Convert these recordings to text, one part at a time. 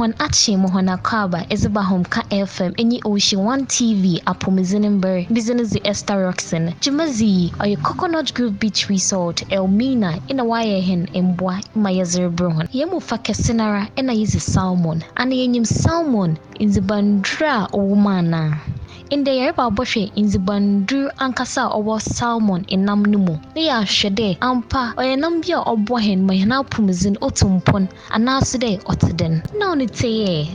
Mohon Achi Mohona Kaba Ezebahom Ka FM Enyi Ocean 1 TV Apomizinimber Business the Esther Roxon Jumazi or your Coconut Grove Beach Resort Elmina in a wire hen embwa Mayazer Brohon Yemu Fakasinara and I use salmon and the salmon in the bandra o in the Yerba Boshe in the Bandu Ankasa or salmon in Namnumu. They are shade, ampa, or a number or bohen, my now pumizin otumpon, and now today oteden. No, it's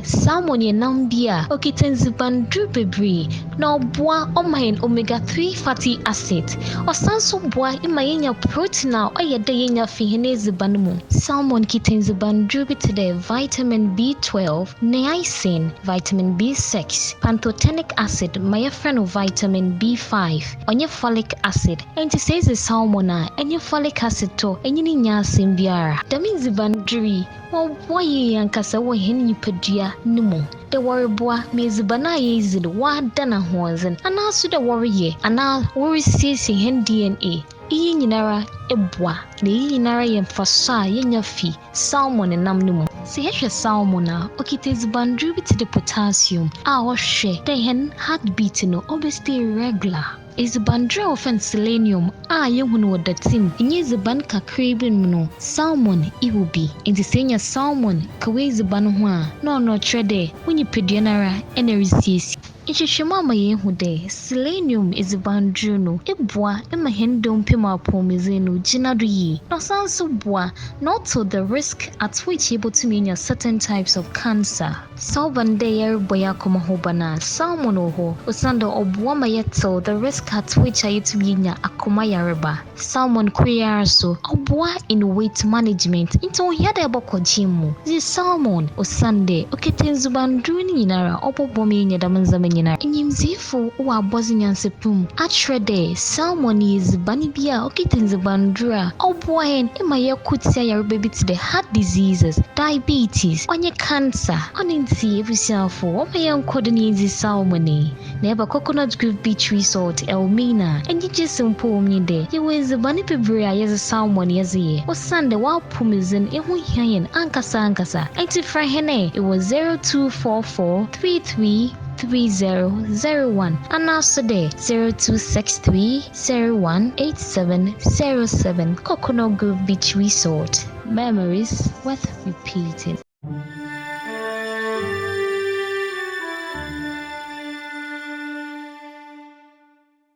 salmon ye nambia, or kittens the Bandu bebri, no bois or my omega 3 fatty acid, or sanso bois in my protein or your day in your fihenese banmu. Salmon kittens the Bandu today, vitamin B12, niacin, vitamin B6, pantothenic acid. My friend of vitamin B5 on your folic acid and to say the salmon and your folic acid to and you nya simbiara that means the bandri well why yankasa wo hen yipadua numu the worry boy means bana is the wa dana hozen and also the worry and now worry says hen DNA iyi nyinara ebwa na iyi nyinara yemfasa yenya fi salmon namnumu se hwɛ salmon okitezi bandru bi to the potassium a wɔhwɛ the hen heartbeat no obviously regular is bandru of selenium a yehunu wɔ datim enye ziban kakra bi no salmon iwubi enti senya salmon kawe ziban ho a na ɔno kyerɛ de wonyipadua nara ena resiesi Ichishimama yehude, selenium is a bandruno, ebwa, ema hendom pima pomizeno, jinadui. No sanso bwa, not to the risk at which able to mean certain types of cancer. Salvande yer boyakoma hobana, salmon oho, usando obwama yeto, the risk at which I to mean akoma yareba. Salmon queerso, obwa in weight management, into yada boko jimu. The salmon, usande, okitenzu bandruni nara, opo bomi nyadamanzamen. Inyimzifu wa bozi nyansepum atrede salmon is banibia okitenze bandura oboen ema yakutia ya rebebit the heart diseases diabetes onye cancer oninti ebusiafo oma yankodeni salmon neba Coconut Grove Beach Resort Elmina enyi jisimpo omnyide yeweze banibibria yeze salmon yeze osande wa pumizin ehu hyan ankasa enti frahene it was 0244333001 and also there 0263018707 Coconut Grove Beach Resort. Memories worth repeating.